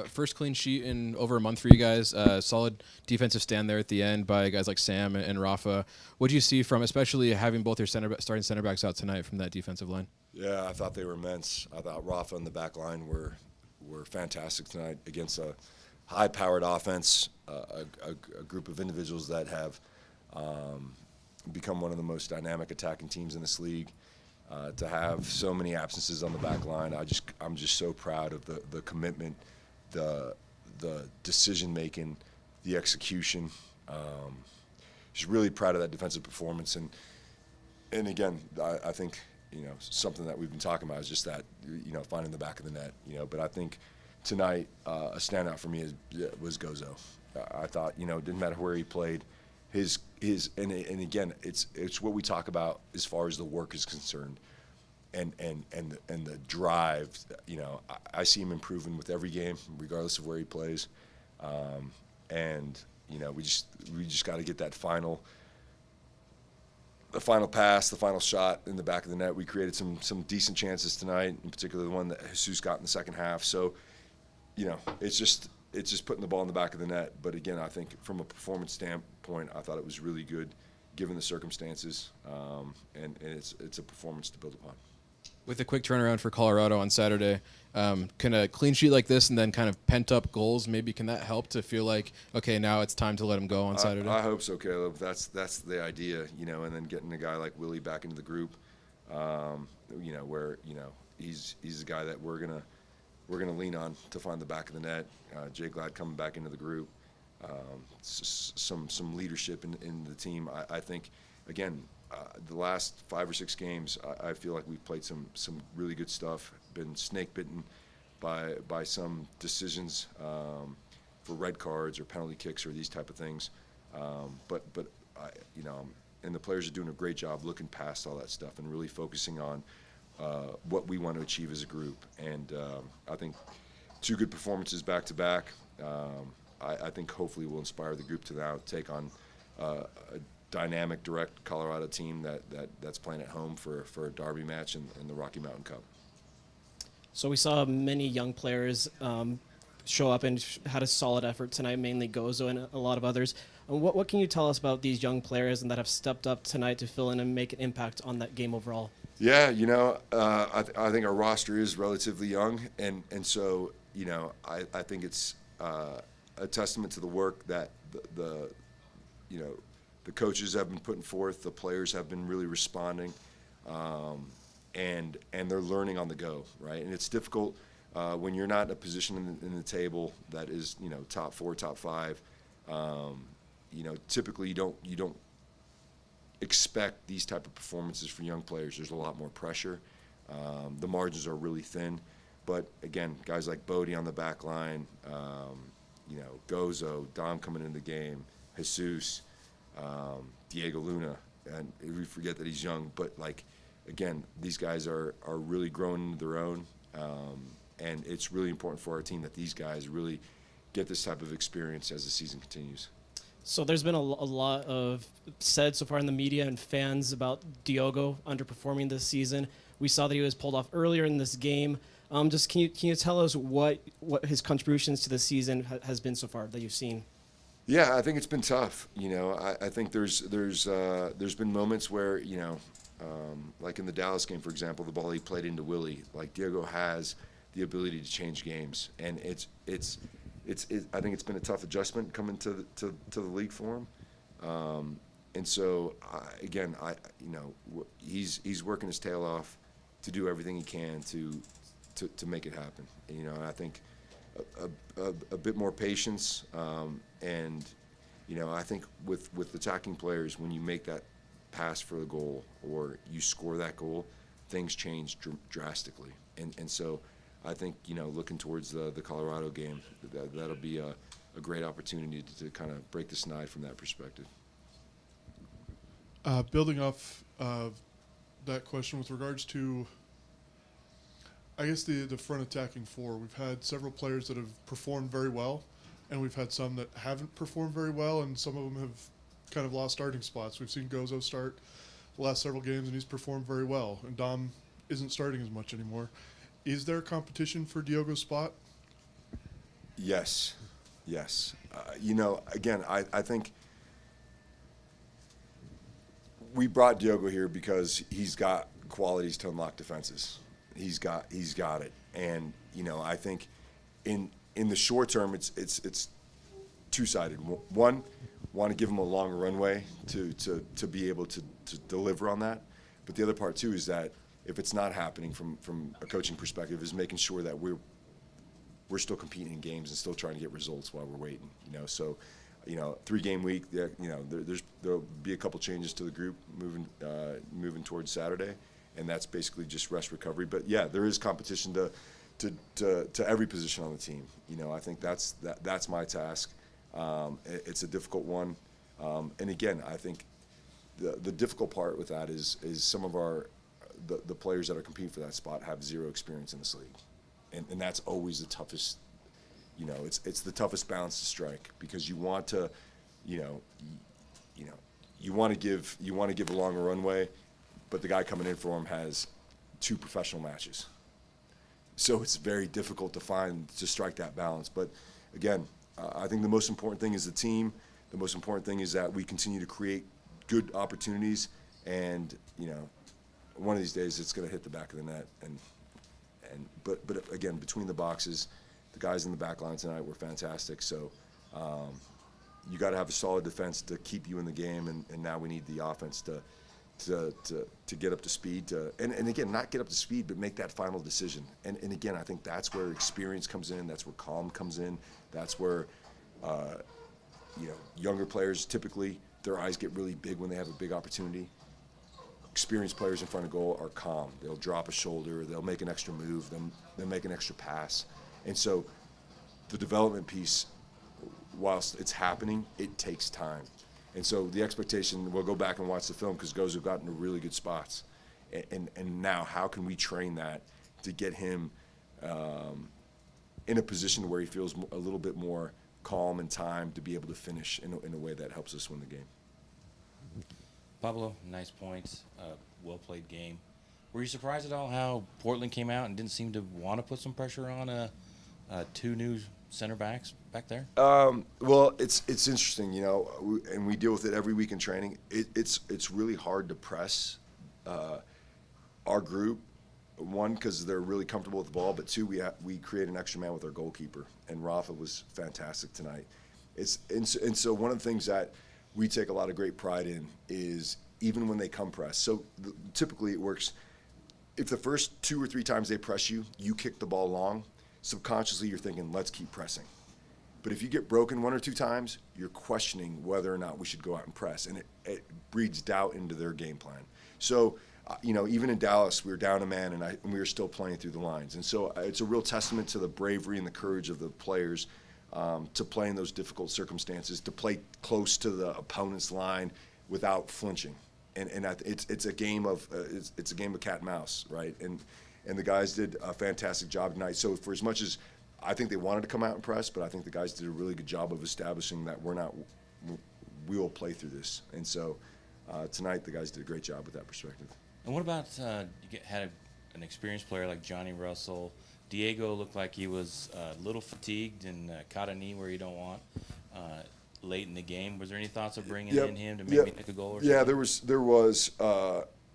First clean sheet in over a month for you guys. Solid defensive stand there at the end by guys like Sam and Rafa. What do you see from, especially having both your starting center backs out tonight from that defensive line? Yeah, I thought they were immense. I thought Rafa and the back line were fantastic tonight against a high-powered offense, a group of individuals that have become one of the most dynamic attacking teams in this league. To have so many absences on the back line, I'm just so proud of the commitment, the decision making, the execution. Just really proud of that defensive performance, and again, I think something that we've been talking about is just that finding the back of the net. But I think tonight a standout for me was Gozo. I thought it didn't matter where he played. His and again, it's what we talk about as far as the work is concerned, and the drive. I see him improving with every game, regardless of where he plays, and we just got to get that the final pass, the final shot in the back of the net. We created some decent chances tonight, in particular the one that Jesus got in the second half. So, it's just putting the ball in the back of the net. But again, I think from a performance standpoint, I thought it was really good given the circumstances, and it's a performance to build upon. With a quick turnaround for Colorado on Saturday, can a clean sheet like this and then kind of pent-up goals, maybe can that help to feel like, okay, now it's time to let him go on Saturday? I hope so, Caleb. That's the idea, and then getting a guy like Willie back into the group, where he's a guy that we're gonna lean on to find the back of the net. Jay Glad coming back into the group, some leadership in the team. I think, again, the last 5 or 6 games, I feel like we've played some really good stuff. Been snake bitten by some decisions for red cards or penalty kicks or these type of things. But and the players are doing a great job looking past all that stuff and really focusing on what we want to achieve as a group. And I think 2 good performances back to back. I think hopefully will inspire the group to now take on a dynamic, direct Colorado team that's playing at home for a derby match in the Rocky Mountain Cup. So we saw many young players show up and had a solid effort tonight, mainly Gozo and a lot of others. What can you tell us about these young players and that have stepped up tonight to fill in and make an impact on that game overall? Yeah, I think our roster is relatively young, and so I think it's a testament to the work that the coaches have been putting forth, the players have been really responding, and they're learning on the go, right? And it's difficult when you're not in a position in the table that is top 4, top 5. Typically you don't expect these type of performances for young players. There's a lot more pressure. The margins are really thin. But again, guys like Bodie on the back line, Gozo, Dom coming into the game, Jesus, Diego Luna, and we forget that he's young. But again, these guys are really growing into their own, and it's really important for our team that these guys really get this type of experience as the season continues. So there's been a lot of said so far in the media and fans about Diogo underperforming this season. We saw that he was pulled off earlier in this game. Just can you tell us what his contributions to the season has been so far that you've seen? Yeah, I think it's been tough. I think there's been moments where like in the Dallas game, for example, the ball he played into Willie. Diego has the ability to change games, and I think it's been a tough adjustment coming to the league for him. And so he's working his tail off to do everything he can to make it happen. And I think a bit more patience, and I think with attacking players, when you make that pass for the goal or you score that goal, things change drastically. And so I think looking towards the Colorado game, that'll be a great opportunity to kind of break the snide from that perspective. Building off that question with regards to, I guess, the front attacking 4, we've had several players that have performed very well, and we've had some that haven't performed very well, and some of them have kind of lost starting spots. We've seen Gozo start the last several games, and he's performed very well, and Dom isn't starting as much anymore. Is there competition for Diogo's spot? Yes, yes. You know, again, I think we brought Diogo here because he's got qualities to unlock defenses. He's got it, and you know, I think in the short term, it's two-sided. One, want to give him a longer runway to be able to deliver on that, but the other part too is that if it's not happening from a coaching perspective, is making sure that we're still competing in games and still trying to get results while we're waiting. You know, so. You know, 3-game week. You know, there'll be a couple changes to the group moving towards Saturday, and that's basically just rest recovery. But yeah, there is competition to every position on the team. You know, I think that's my task. It's a difficult one, and again, I think the difficult part with that is some of the players that are competing for that spot have zero experience in this league, and that's always the toughest. You know, it's the toughest balance to strike because you want to, you want to give a longer runway, but the guy coming in for him has 2 professional matches, so it's very difficult to strike that balance. But again, I think the most important thing is the team. The most important thing is that we continue to create good opportunities, and you know, one of these days it's going to hit the back of the net. But again, between the boxes. The guys in the back line tonight were fantastic. So you got to have a solid defense to keep you in the game, and now we need the offense to get up to speed. And again, not get up to speed, but make that final decision. And again, I think that's where experience comes in. That's where calm comes in. That's where younger players typically their eyes get really big when they have a big opportunity. Experienced players in front of goal are calm. They'll drop a shoulder. They'll make an extra move. They'll make an extra pass. And so the development piece, whilst it's happening, it takes time. And so the expectation, we'll go back and watch the film because guys have gotten to really good spots. And now how can we train that to get him in a position where he feels a little bit more calm and time to be able to finish in a way that helps us win the game. Pablo, nice points, well-played game. Were you surprised at all how Portland came out and didn't seem to want to put some pressure on 2 new center backs back there? Well, it's interesting, you know, and we deal with it every week in training. It's really hard to press our group. 1, because they're really comfortable with the ball, but 2, we create an extra man with our goalkeeper, and Rafa was fantastic tonight. And so one of the things that we take a lot of great pride in is even when they come press. So typically it works. If the first 2 or 3 times they press you, you kick the ball long, subconsciously you're thinking, let's keep pressing. But if you get broken 1 or 2 times, you're questioning whether or not we should go out and press, and it breeds doubt into their game plan. So, you know, even in Dallas, we were down a man, and we were still playing through the lines. And so it's a real testament to the bravery and the courage of the players to play in those difficult circumstances, to play close to the opponent's line without flinching. And it's a game of cat and mouse, right? And the guys did a fantastic job tonight. So for as much as I think they wanted to come out and press, but I think the guys did a really good job of establishing that we will play through this. And so tonight the guys did a great job with that perspective. And what about had an experienced player like Johnny Russell? Diego looked like he was a little fatigued and caught a knee where you don't want late in the game. Was there any thoughts of bringing in him to maybe make a goal or something? Yeah, there was.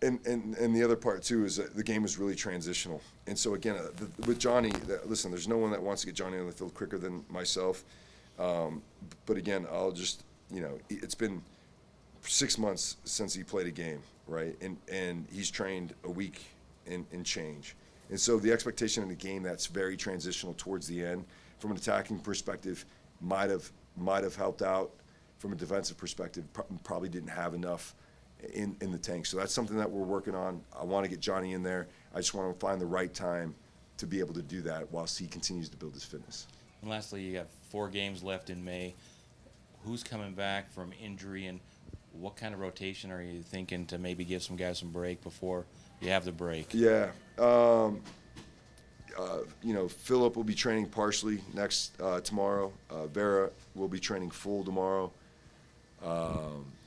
And the other part too is that the game was really transitional. And so again, with Johnny, listen, there's no one that wants to get Johnny on the field quicker than myself. But again, I'll just, you know, it's been 6 months since he played a game, right? And he's trained a week and change. And so the expectation in the game that's very transitional towards the end, from an attacking perspective, might have helped out. From a defensive perspective, probably didn't have enough in the tank. So that's something that we're working on. I want to get Johnny in there. I just want to find the right time to be able to do that whilst he continues to build his fitness. And lastly, you have 4 games left in May. Who's coming back from injury, and what kind of rotation are you thinking to maybe give some guys some break before you have the break? Yeah. You know, Philip will be training partially tomorrow. Vera will be training full tomorrow.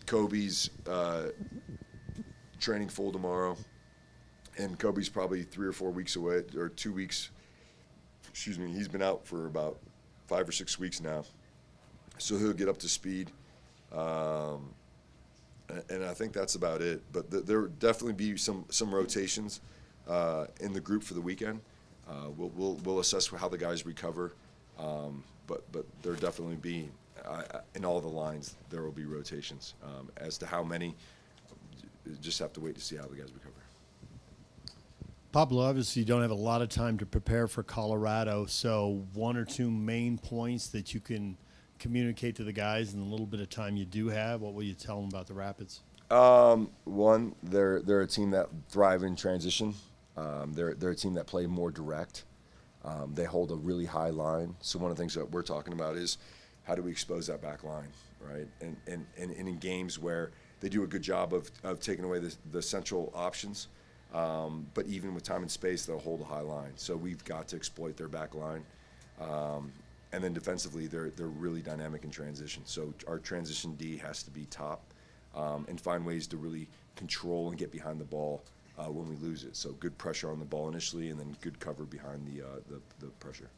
Kobe's training full tomorrow. And Kobe's probably 3 or 4 weeks away, or 2 weeks. Excuse me. He's been out for about 5 or 6 weeks now. So he'll get up to speed. And I think that's about it. But there will definitely be some rotations in the group for the weekend. We'll assess how the guys recover. But there definitely be in all the lines there will be rotations. As to how many, just have to wait to see how the guys recover. Pablo, obviously you don't have a lot of time to prepare for Colorado, so 1 or 2 main points that you can communicate to the guys in the little bit of time you do have. What will you tell them about the Rapids? One, they're a team that thrive in transition. They're a team that play more direct. They hold a really high line. So one of the things that we're talking about is how do we expose that back line, right? And in games where they do a good job of taking away the central options, but even with time and space, they'll hold a high line. So we've got to exploit their back line. And then defensively, they're really dynamic in transition. So our transition D has to be top and find ways to really control and get behind the ball when we lose it. So good pressure on the ball initially, and then good cover behind the pressure.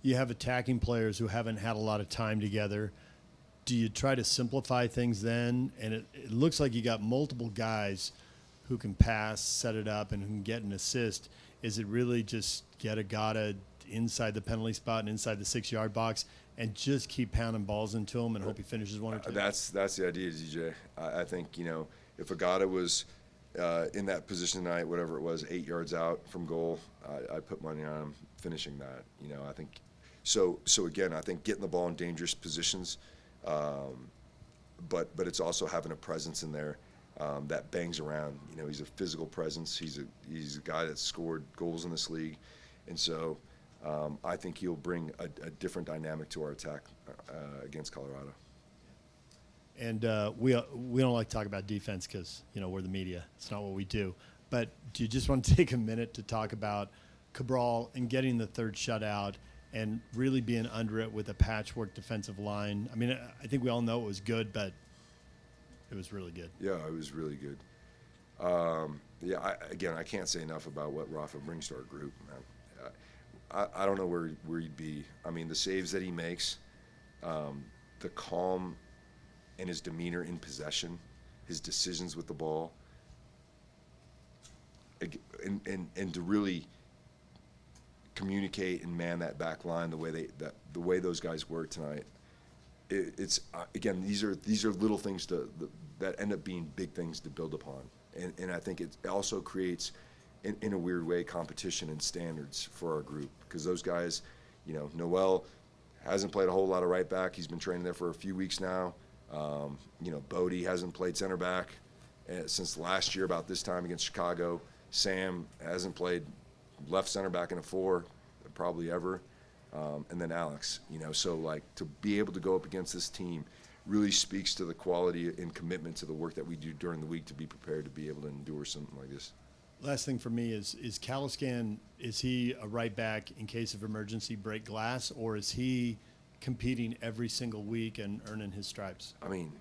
You have attacking players who haven't had a lot of time together. Do you try to simplify things then? And it looks like you got multiple guys who can pass, set it up, and who can get an assist. Is it really just get Agata inside the penalty spot and inside the 6-yard box and just keep pounding balls into him and hope he finishes 1 or 2? That's the idea, DJ. I think, if Agata was in that position tonight, whatever it was, 8 yards out from goal, I put money on him finishing that. I think so again, I think getting the ball in dangerous positions, but it's also having a presence in there that bangs around. He's a physical presence. He's a guy that's scored goals in this league, and so I think he'll bring a different dynamic to our attack against Colorado. And we don't like to talk about defense because, we're the media. It's not what we do. But do you just want to take a minute to talk about Cabral and getting the third shutout and really being under it with a patchwork defensive line? I mean, I think we all know it was good, but it was really good. Yeah, it was really good. I can't say enough about what Rafa brings to our group, man. I don't know where he'd be. I mean, the saves that he makes, the calm and his demeanor in possession, his decisions with the ball, and to really communicate and man that back line the way those guys work tonight. It's again, these are little things that end up being big things to build upon, and I think it also creates, in a weird way, competition and standards for our group, because those guys, Noel hasn't played a whole lot of right back. He's been training there for a few weeks now. Bodie hasn't played center back since last year about this time against Chicago. Sam hasn't played left center back in a 4 probably ever. And then Alex, so like to be able to go up against this team really speaks to the quality and commitment to the work that we do during the week to be prepared to be able to endure something like this. Last thing for me is Caliscan, is he a right back in case of emergency break glass, or is he competing every single week and earning his stripes? I mean,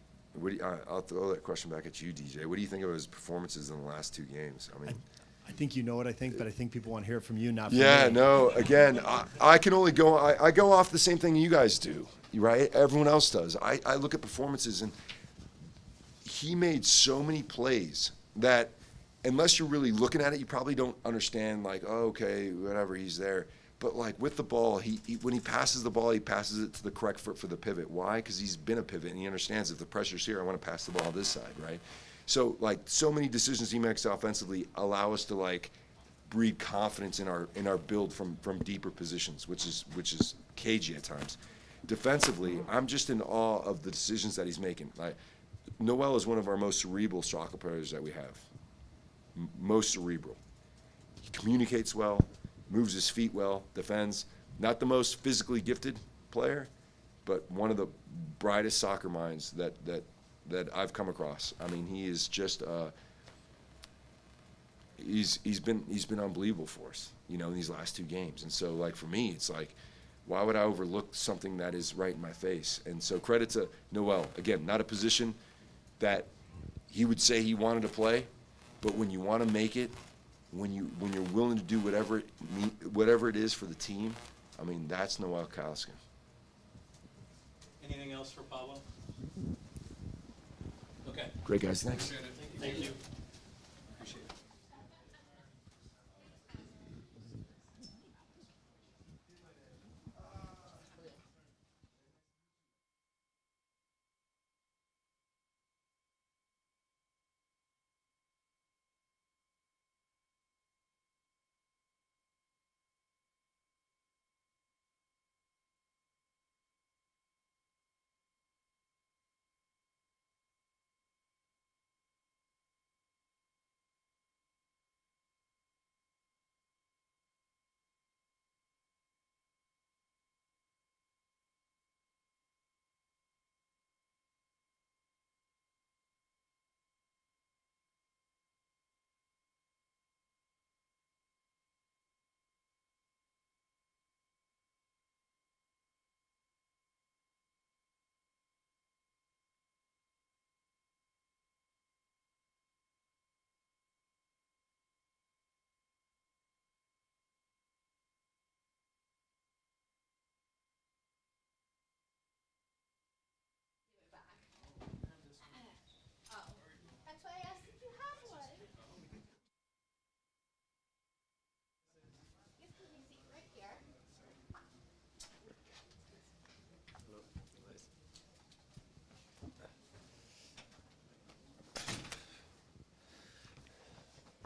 I'll throw that question back at you, DJ. What do you think of his performances in the last 2 games? I mean, I think you know what I think, but I think people want to hear it from you, not from yeah, me. no. Again, I can only go. I go off the same thing you guys do, right? Everyone else does. I look at performances, and he made so many plays that unless you're really looking at it, you probably don't understand. Like, oh, okay, whatever, he's there. But like with the ball, he when he passes the ball, he passes it to the correct foot for the pivot. Why? Because he's been a pivot, and he understands if the pressure's here, I want to pass the ball this side, right? So like so many decisions he makes offensively allow us to like breed confidence in our build from deeper positions, which is cagey at times. Defensively, I'm just in awe of the decisions that he's making. Like Noel is one of our most cerebral soccer players that we have. Most cerebral. He communicates well, moves his feet well, defends. Not the most physically gifted player, but one of the brightest soccer minds that I've come across. I mean, he is just he's been unbelievable for us, in these last 2 games. And so, like for me, it's like, why would I overlook something that is right in my face? And so, credit to Noel. Again, not a position that he would say he wanted to play, but when you want to make it, when you're willing to do whatever it is for the team, I I mean, that's Noel Kowski. Anything else for Pablo? Okay. Great, guys. Thanks. Thank you. That's why I asked if you have one. You can see right here.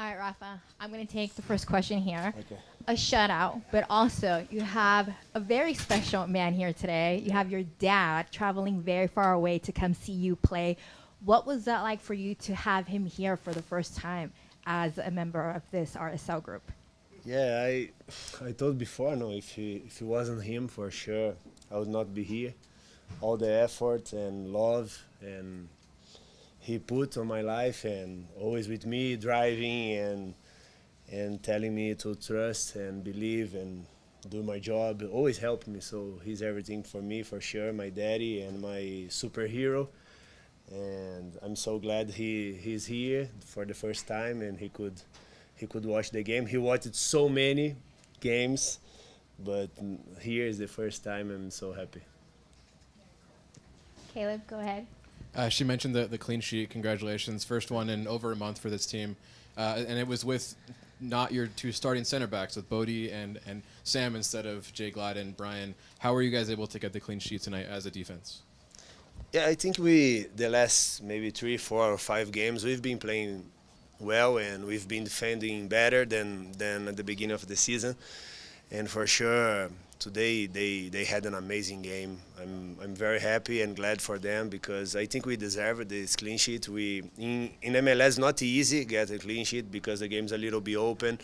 All right, Rafa, I'm going to take the first question here. Okay. A shutout, but also you have a very special man here today. You have your dad traveling very far away to come see you play. What was that like for you to have him here for the first time as a member of this RSL group? Yeah, I told before, no, if he wasn't him, for sure, I would not be here. All the effort and love and he put on my life and always with me driving and telling me to trust and believe and do my job, always helped me. So he's everything for me, for sure, my daddy and my superhero. And I'm so glad he's here for the first time and he could watch the game. He watched so many games, but here is the first time. I'm so happy. Caleb, go ahead. She mentioned the clean sheet. Congratulations. First one in over a month for this team. And it was with not your two starting center backs, with Bodie and Sam instead of Jay Gladden, Brian. How were you guys able to get the clean sheet tonight as a defense? Yeah, I think the last maybe 3, 4, or 5 games, we've been playing well and we've been defending better than at the beginning of the season. And for sure, today they had an amazing game. I'm very happy and glad for them because I think we deserve this clean sheet. In MLS not easy get a clean sheet because the game's a little bit open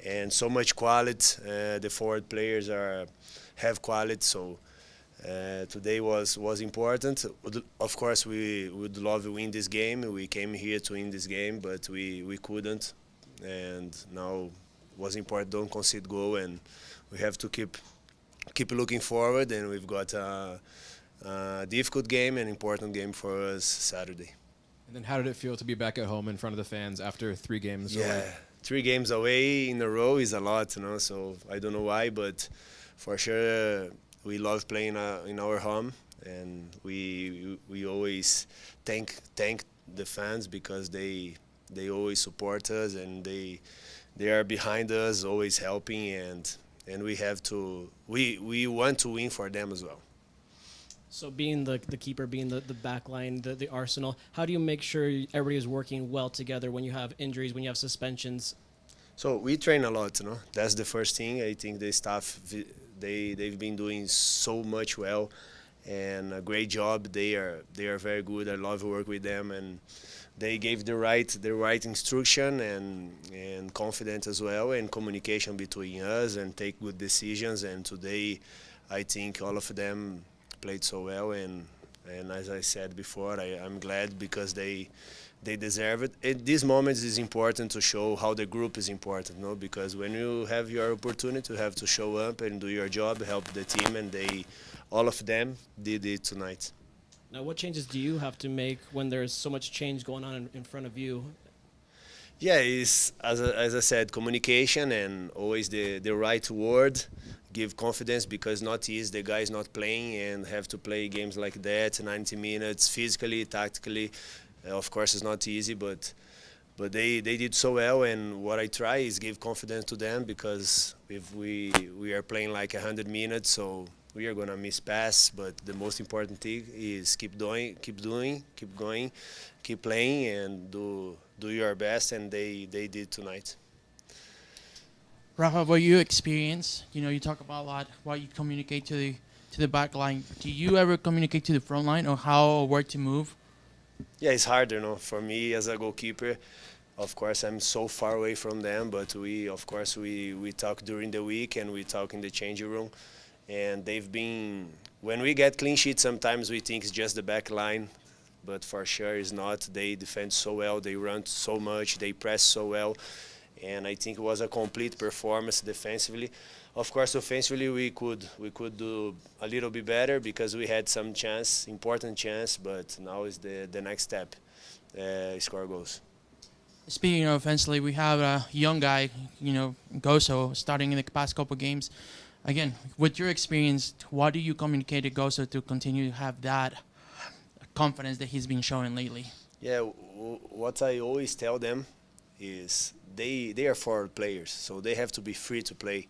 and so much quality. The forward players have quality, so today was important. Of course, we would love to win this game. We came here to win this game, but we couldn't. And now it was important, don't concede goal, and we have to keep looking forward. And we've got a difficult game and important game for us Saturday. And then how did it feel to be back at home in front of the fans after 3 games Yeah, away? 3 games away in a row is a lot, so I don't know why, but for sure we love playing in our home, and we always thank the fans because they always support us and they are behind us, always helping, and we want to win for them as well. So being the keeper, being the back line, the arsenal, how do you make sure everybody is working well together when you have injuries, when you have suspensions? So we train a lot, That's the first thing. I think the staff, they've been doing so much well and a great job. They are very good. I love to work with them, and they gave the right instruction and confidence as well, and communication between us and take good decisions. And today, I think all of them played so well, and as I said before, I'm glad because they deserve it. At these moments, it's important to show how the group is important, Because when you have your opportunity, you have to show up and do your job, help the team, and all of them did it tonight. Now, what changes do you have to make when there's so much change going on in front of you? Yeah, it's as I said, communication and always the right word, give confidence because not easy. The guys not playing and have to play games like that, 90 minutes, physically, tactically. Of course, it's not easy, but they did so well. And what I try is give confidence to them because if we are playing like 100 minutes, so we are gonna miss pass. But the most important thing is keep doing, keep going, keep playing, and do your best. And they did tonight. Rafa, what you experience, you talk about a lot what you communicate to the back line. Do you ever communicate to the front line or how or where to move? Yeah, it's harder, for me as a goalkeeper. Of course, I'm so far away from them, but we talk during the week and we talk in the changing room. And they've been, when we get clean sheets, sometimes we think it's just the back line, but for sure it's not. They defend so well, they run so much, they press so well, and I think it was a complete performance defensively. Of course, offensively we could do a little bit better because we had some chance, important chance, but now is the next step, score goals. Speaking of offensively, we have a young guy, Goso, starting in the past couple games. Again, with your experience, what do you communicate to Goso to continue to have that confidence that he's been showing lately? Yeah, what I always tell them is they are forward players, so they have to be free to play.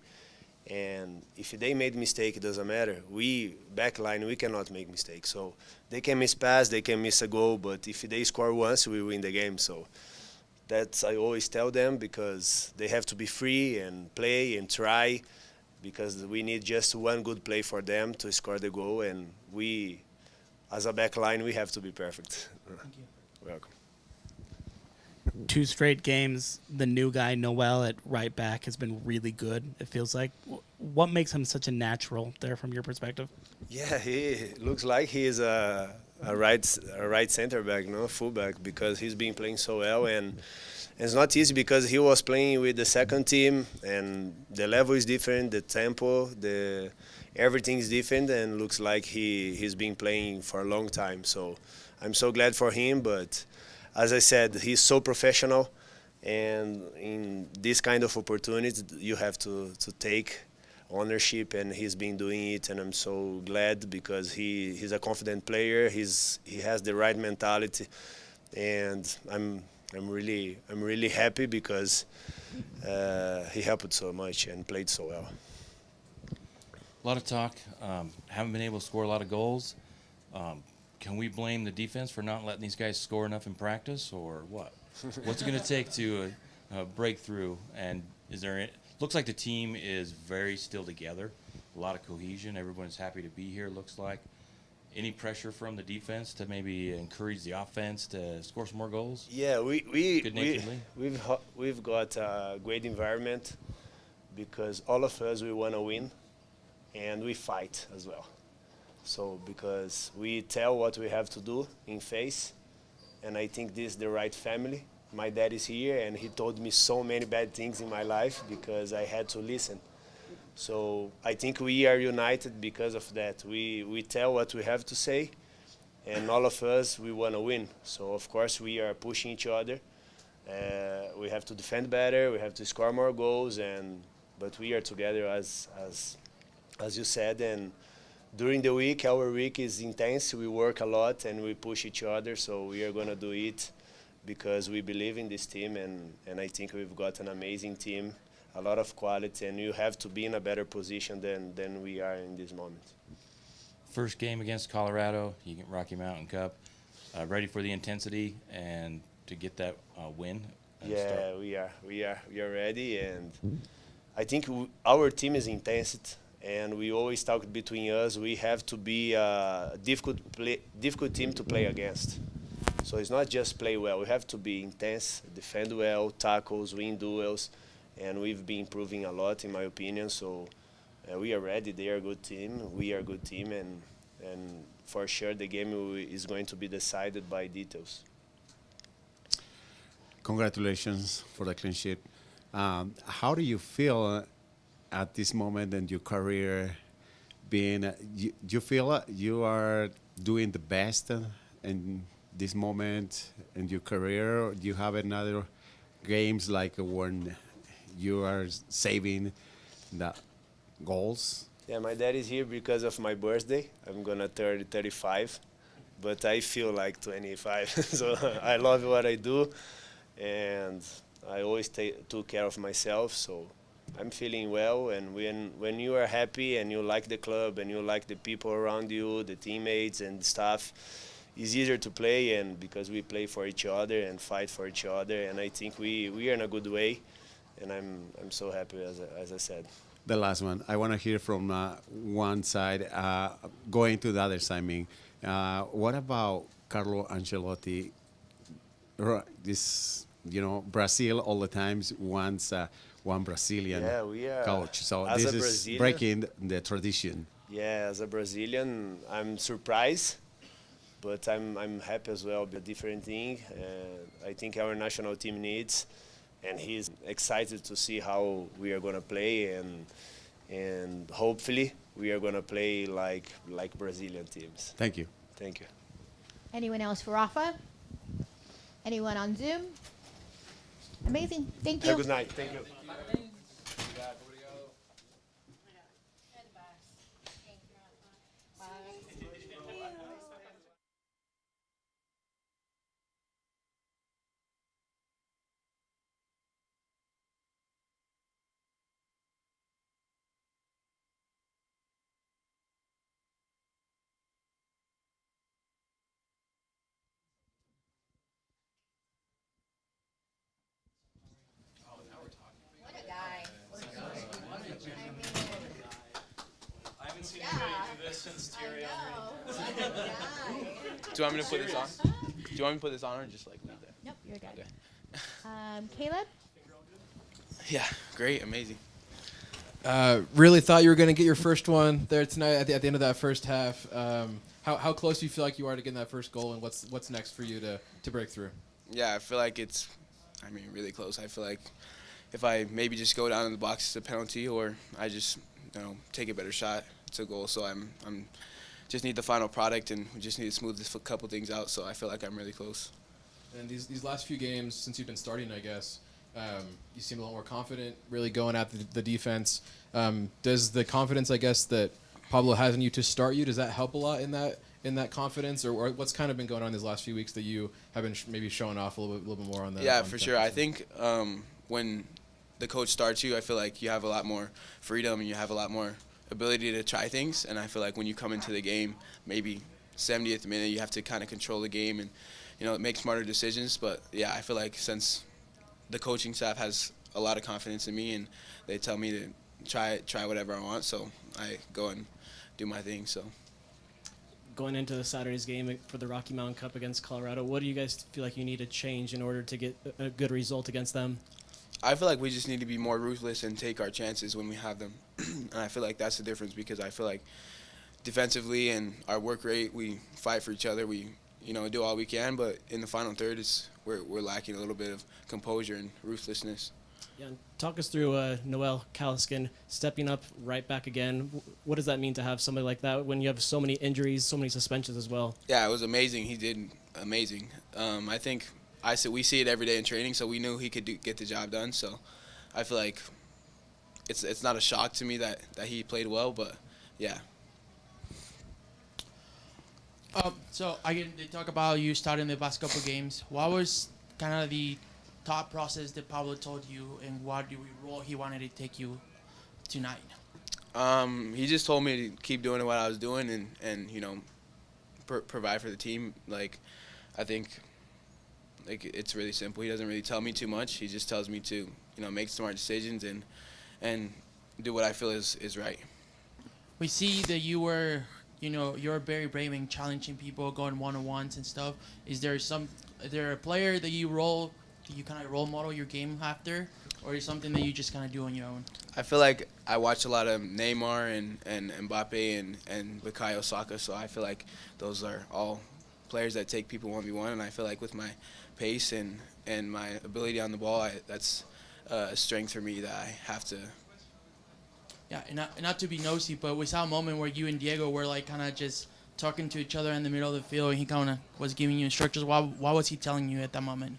And if they made mistake, it doesn't matter. We backline, we cannot make mistakes. So they can miss pass, they can miss a goal, but if they score once, we win the game. So that's I always tell them because they have to be free and play and try because we need just one good play for them to score the goal. And we, as a backline, we have to be perfect. Thank you. Welcome. 2 straight games, the new guy, Noel, at right back has been really good, it feels like. What makes him such a natural there from your perspective? Yeah, he looks like he is a right center back, fullback, because he's been playing so well. And it's not easy because he was playing with the second team, and the level is different, the tempo, everything is different, and looks like he's been playing for a long time. So I'm so glad for him, but as I said, he's so professional, and in this kind of opportunities, you have to take ownership, and he's been doing it, and I'm so glad because he's a confident player. He has the right mentality, and I'm really happy because he helped so much and played so well. A lot of talk. Haven't been able to score a lot of goals. Can we blame the defense for not letting these guys score enough in practice, or what? What's it going to take to break through? And looks like the team is very still together. A lot of cohesion. Everyone's happy to be here. Looks like. Any pressure from the defense to maybe encourage the offense to score some more goals? Yeah, Good-naturedly? we've got a great environment because all of us we want to win, and we fight as well. So because we tell what we have to do in face, and I think this is the right family. My dad is here, and he told me so many bad things in my life because I had to listen. So I think we are united because of that. We tell what we have to say, and all of us, we want to win. So of course we are pushing each other. We have to defend better, we have to score more goals, but we are together as you said. And during the week, our week is intense. We work a lot and we push each other. So we are going to do it because we believe in this team, and I think we've got an amazing team, a lot of quality, and you have to be in a better position than we are in this moment. First game against Colorado, you get Rocky Mountain Cup. Ready for the intensity and to get that win? Yeah, we are ready, and I think our team is intense, and we always talk between us. We have to be a difficult team to play against. So it's not just play well. We have to be intense, defend well, tackles, win duels, and we've been improving a lot, in my opinion. So we are ready. They are a good team. We are a good team, and for sure the game is going to be decided by details. Congratulations for the clean sheet. How do you feel at this moment in your career? You feel you are doing the best in this moment in your career? Or do you have another games like when you are saving the goals? Yeah, my dad is here because of my birthday. I'm gonna turn 35, but I feel like 25. So I love what I do, and I always took care of myself. So I'm feeling well. And when you are happy and you like the club and you like the people around you, the teammates and the staff, it's easier to play. And because we play for each other and fight for each other, and I think we are in a good way. And I'm so happy, as I said. The last one. I want to hear from one side, going to the other side. I mean, what about Carlo Ancelotti? This, Brazil all the times wants one Brazilian coach. So as this a is Brazilian, breaking the tradition. Yeah, as a Brazilian, I'm surprised, but I'm happy as well. A different thing, I think our national team needs. And he's excited to see how we are going to play, and hopefully we are going to play like Brazilian teams. Thank you. Thank you. Anyone else for Rafa? Anyone on Zoom? Amazing. Thank you. Have a good night. Thank you. What a guy. I haven't seen anybody do this since Thierry Henry. Do you want me to put this on? Do you want me to put this on or just like leave that? Nope, you're good. Okay. Caleb? Yeah, great, amazing. Really thought you were going to get your first one there tonight at the end of that first half. How close do you feel like you are to getting that first goal, and what's next for you to break through? Yeah, I feel like it's, really close. I feel like if I maybe just go down in the box, it's a penalty, or I just, take a better shot, it's a goal. So I'm just need the final product, and we just need to smooth this a couple things out. So I feel like I'm really close. And these last few games, since you've been starting, I guess, you seem a little more confident, really going at the defense. Does the confidence, I guess, that Pablo has in you to start you, does that help a lot in that confidence, or what's kind of been going on these last few weeks that you have been maybe showing off a little bit more on that? Yeah, for sure. I think when the coach starts you, I feel like you have a lot more freedom and you have a lot more ability to try things. And I feel like when you come into the game, maybe 70th minute, you have to kind of control the game and make smarter decisions. But yeah, I feel like since the coaching staff has a lot of confidence in me and they tell me to try whatever I want, so I go and do my thing. So Going into Saturday's game for the Rocky Mountain Cup against Colorado, what do you guys feel like you need to change in order to get a good result against them? I feel like we just need to be more ruthless and take our chances when we have them. And I feel like that's the difference, because I feel like defensively and our work rate, we fight for each other. We do all we can, but in the final third, we're lacking a little bit of composure and ruthlessness. Yeah, talk us through Noel Caliskin stepping up right back again. What does that mean to have somebody like that when you have so many injuries, so many suspensions as well? Yeah, it was amazing. He did amazing. I think we see it every day in training, so we knew he could get the job done. So I feel like it's not a shock to me that he played well, but yeah. So again, they talk about you starting the past couple games. What was kind of the thought process that Pablo told you, and what role he wanted to take you tonight? He just told me to keep doing what I was doing and provide for the team. Like, I think it's really simple. He doesn't really tell me too much. He just tells me to make smart decisions and do what I feel is right. We see that you're very brave in challenging people, going one-on-ones and stuff. Is there a player that you kind of role model your game after, or is something that you just kind of do on your own? I feel like I watch a lot of Neymar and Mbappe and Bukayo Saka, so I feel like those are all players that take people 1v1, and I feel like with my pace and my ability on the ball, that's a strength for me that I have to. Yeah, and not to be nosy, but we saw a moment where you and Diego were like kind of just talking to each other in the middle of the field, and he kind of was giving you instructions. What was he telling you at that moment?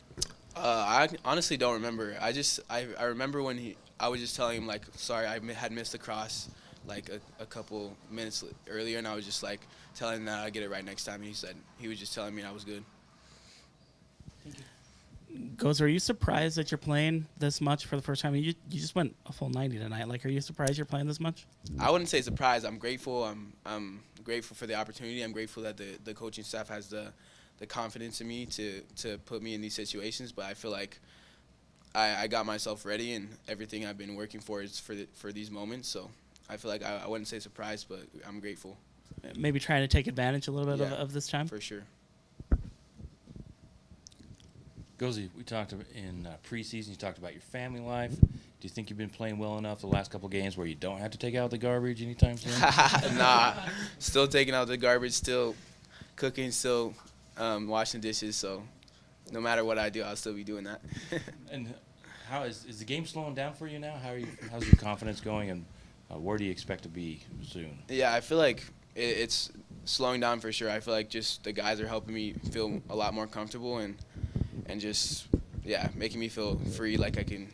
I honestly don't remember. I remember when I was just telling him like, sorry, had missed the cross like a couple minutes earlier, and I was just like telling him that I'd get it right next time. And he was just telling me I was good. Goes, are you surprised that you're playing this much for the first time? You just went a full 90 tonight. Like, are you surprised you're playing this much? I wouldn't say surprised. I'm grateful. I'm grateful for the opportunity. I'm grateful that the coaching staff has the confidence in me to put me in these situations. But I feel like I got myself ready, and everything I've been working for is for these moments. So I feel like I wouldn't say surprised, but I'm grateful. Maybe trying to take advantage a little bit of this time? For sure. Gozy, we talked in preseason, you talked about your family life. Do you think you've been playing well enough the last couple games where you don't have to take out the garbage anytime soon? Nah, still taking out the garbage, still cooking, still washing dishes. So no matter what I do, I'll still be doing that. And how is the game slowing down for you now? How's your confidence going, and where do you expect to be soon? Yeah, I feel like it's slowing down for sure. I feel like just the guys are helping me feel a lot more comfortable and just, yeah, making me feel free, like I can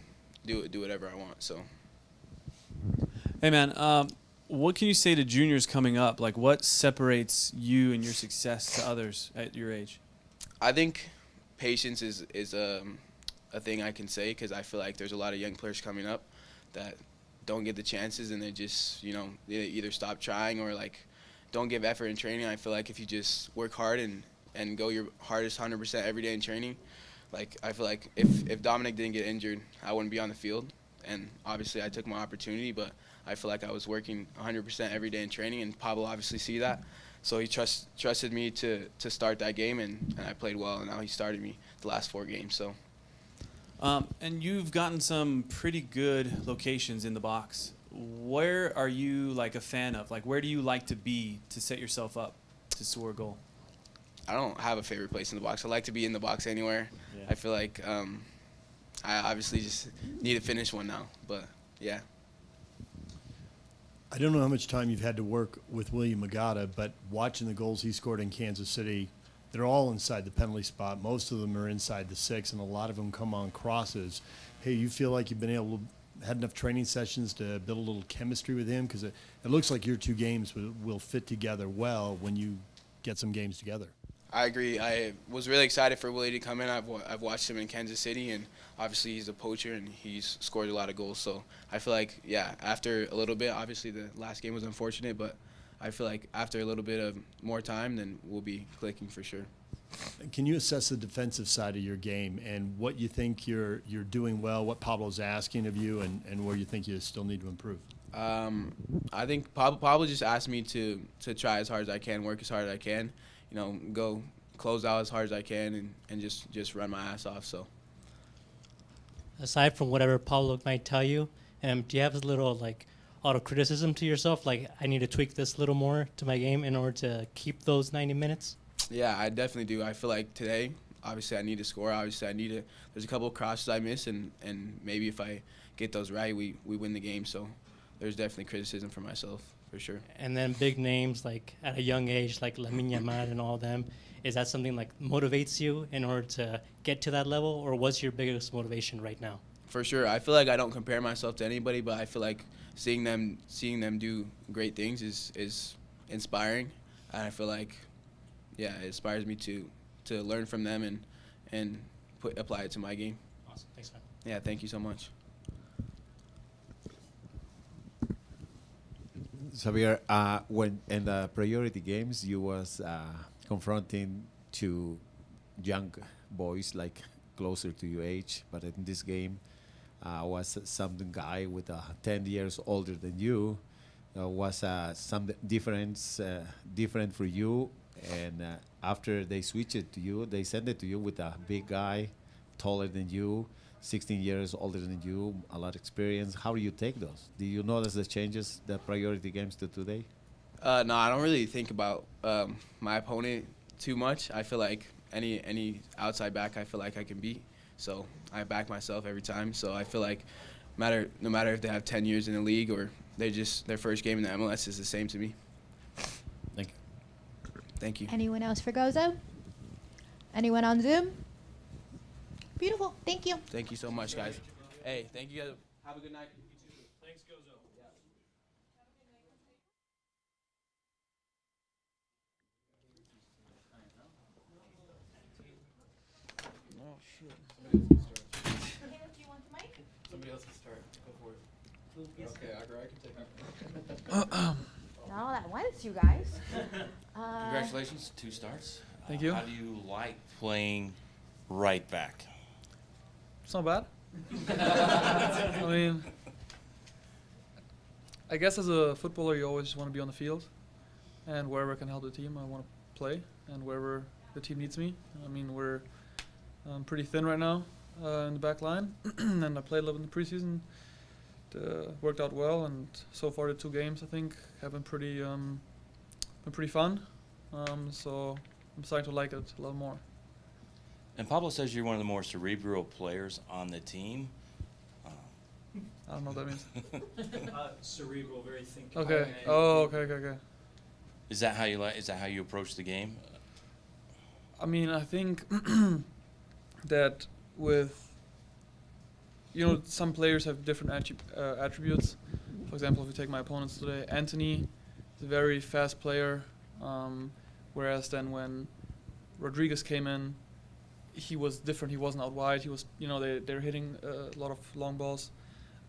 do whatever I want. So. Hey, man, what can you say to juniors coming up? Like, what separates you and your success to others at your age? I think patience is a thing I can say, because I feel like there's a lot of young players coming up that don't get the chances, and they just, they either stop trying or, like, don't give effort in training. I feel like if you just work hard and go your hardest 100% every day in training, like, I feel like if Dominic didn't get injured, I wouldn't be on the field. And obviously I took my opportunity, but I feel like I was working 100% every day in training, and Pablo obviously see that. So he trusted me to start that game, and I played well, and now he started me the last 4 games. So. And you've gotten some pretty good locations in the box. Where are you, like, a fan of? Like, where do you like to be to set yourself up to score a goal? I don't have a favorite place in the box. I like to be in the box anywhere. Yeah. I feel like I obviously just need to finish one now. But, yeah. I don't know how much time you've had to work with William Magada, but watching the goals he scored in Kansas City, they're all inside the penalty spot. Most of them are inside the 6, and a lot of them come on crosses. Hey, you feel like you've been able to had enough training sessions to build a little chemistry with him? Because it looks like your 2 games will fit together well when you get some games together. I agree. I was really excited for Willie to come in. I've watched him in Kansas City, and obviously he's a poacher, and he's scored a lot of goals. So I feel like, yeah, after a little bit, obviously the last game was unfortunate, but I feel like after a little bit of more time, then we'll be clicking for sure. Can you assess the defensive side of your game and what you think you're doing well, what Pablo's asking of you, and where you think you still need to improve? I think Pablo just asked me to try as hard as I can, work as hard as I can, go close out as hard as I can, and just run my ass off. So. Aside from whatever Pablo might tell you, do you have a little, like, auto-criticism to yourself? Like, I need to tweak this a little more to my game in order to keep those 90 minutes? Yeah, I definitely do. I feel like today, obviously I need to score. Obviously there's a couple of crosses I miss, and maybe if I get those right, we win the game. So there's definitely criticism for myself, for sure. And then big names, like, at a young age, like Lamine Yamal and all them, is that something, like, motivates you in order to get to that level, or what's your biggest motivation right now? For sure. I feel like I don't compare myself to anybody, but I feel like seeing them do great things is inspiring. And I feel like, yeah, it inspires me to learn from them and apply it to my game. Awesome. Thanks, man. Yeah, thank you so much. Xavier, when in the priority games, you was confronting 2 young boys, like closer to your age, but in this game was some guy with 10 years older than you. Was some different for you, and after they switched it to you, they sent it to you with a big guy, taller than you, 16 years older than you, a lot of experience. How do you take those? Do you notice the changes, the priority games to today? No, I don't really think about my opponent too much. I feel like any outside back I feel like I can beat. So I back myself every time. So I feel like no matter if they have 10 years in the league or their first game in the MLS is the same to me. Thank you. Thank you. Anyone else for Gozo? Anyone on Zoom? Beautiful. Thank you. Thank you so much, guys. Hey, thank you guys. Have a good night. Thanks, Gozo. Oh, shit. Somebody else can start. Go for it. Okay, I can take it. All at once, you guys. Congratulations, 2 starts. Thank you. How do you like playing right back? It's not bad. I mean, I guess as a footballer, you always just want to be on the field, and wherever I can help the team, I want to play, and wherever the team needs me. I mean, we're pretty thin right now in the back line, and I played a little in the preseason. Worked out well, and so far the 2 games I think have been pretty fun. So I'm starting to like it a lot more. And Pablo says you're one of the more cerebral players on the team. I don't know what that means. Cerebral, very thinking. Okay. Oh, okay. Is that how you like? Is that how you approach the game? I mean, I think that with some players have different attributes. For example, if you take my opponents today, Anthony is a very fast player, whereas then when Rodriguez came in, he was different. He wasn't out wide. He was, they're hitting a lot of long balls.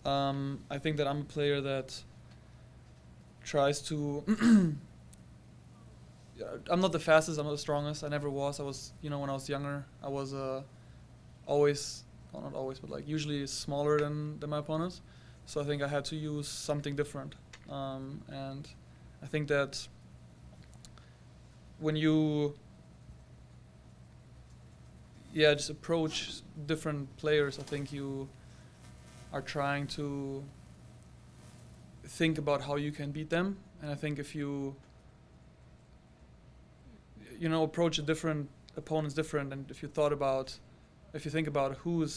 I think that I'm a player that tries to. I'm not the fastest. I'm not the strongest. I never was. I was, when I was younger, I was always. Well, not always, but like usually smaller than my opponents. So I think I had to use something different. And I think that when you just approach different players, I think you are trying to think about how you can beat them. And I think if you approach a different opponents different, and if you think about who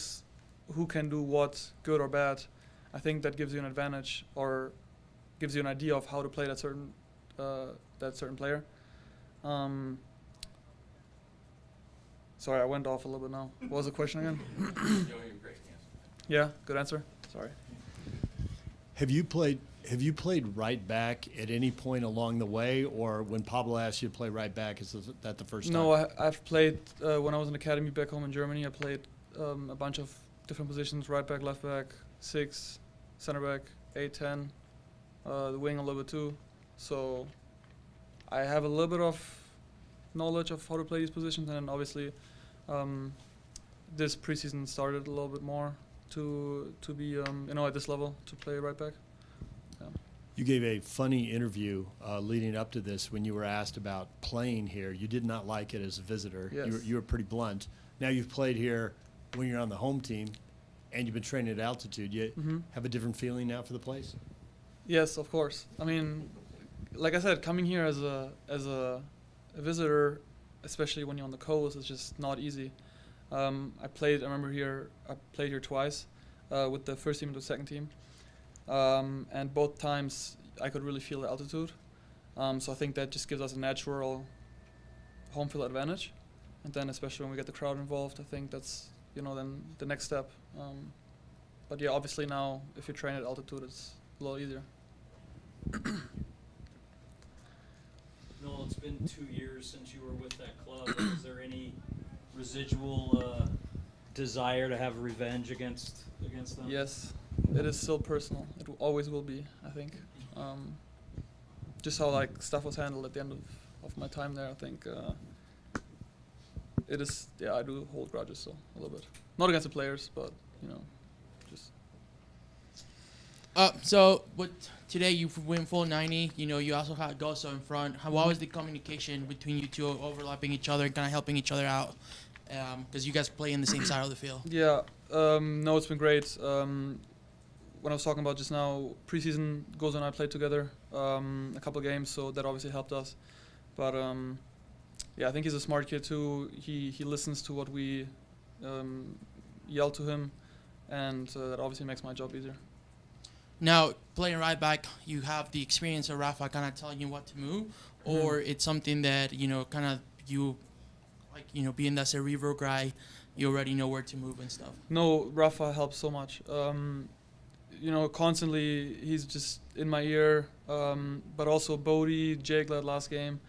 can do what, good or bad, I think that gives you an advantage or gives you an idea of how to play that certain player. Sorry, I went off a little bit now. What was the question again? Yeah, good answer. Sorry. Have you played right back at any point along the way, or when Pablo asked you to play right back, is that the first time? No, I've played when I was in academy back home in Germany. I played a bunch of different positions: right back, left back, 6, center back, 8, 10, the wing a little bit too. So I have a little bit of knowledge of how to play these positions, and then obviously this preseason started a little bit more to be at this level to play right back. You gave a funny interview leading up to this when you were asked about playing here. You did not like it as a visitor. Yes. You were pretty blunt. Now you've played here when you're on the home team, and you've been training at altitude. You have a different feeling now for the place? Yes, of course. I mean, like I said, coming here as a visitor, especially when you're on the coast, is just not easy. I remember I played here twice with the first team and the second team. And both times I could really feel the altitude. So I think that just gives us a natural home field advantage. And then especially when we get the crowd involved, I think that's, then the next step. But yeah, obviously now if you train at altitude, it's a little easier. Noel, it's been 2 years since you were with that club. Is there any residual desire to have revenge against them? Yes, it is still personal. It always will be, I think. Just how stuff was handled at the end of my time there, I think it is. Yeah, I do hold grudges still a little bit. Not against the players, but just. So today you went full 90. You also had Goso in front. How was the communication between you two, overlapping each other, kind of helping each other out? Because you guys play in the same side of the field. Yeah. No, it's been great. When I was talking about just now, preseason, Gozo and I played together a couple of games, so that obviously helped us. But I think he's a smart kid too. He listens to what we yell to him, and that obviously makes my job easier. Now, playing right back, you have the experience of Rafa kind of telling you what to move, or it's something that, kind of you, being that cerebral guy, you already know where to move and stuff? No, Rafa helps so much. Constantly he's just in my ear. But also Bodie, Jake last game,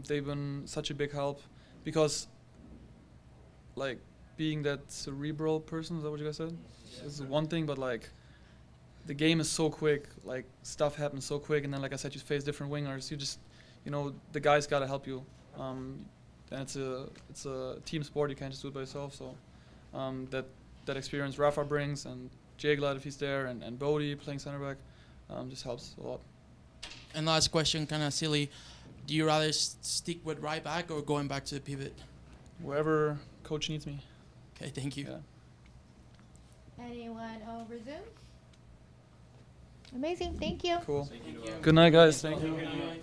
they've been such a big help because, like, being that cerebral person, is that what you guys said? Is one thing, but like, the game is so quick. Like, stuff happens so quick, and then, like I said, you face different wingers. You just, the guys gotta help you. And it's a team sport. You can't just do it by yourself. So that experience Rafa brings, and Jay Glad if he's there, and Bodie playing center back, just helps a lot. And last question, kind of silly. Do you rather stick with right back or going back to the pivot? Wherever coach needs me. Okay, thank you. Yeah. Anyone over Zoom? Amazing. Thank you. Cool. Good night, guys. Thank you. Good night.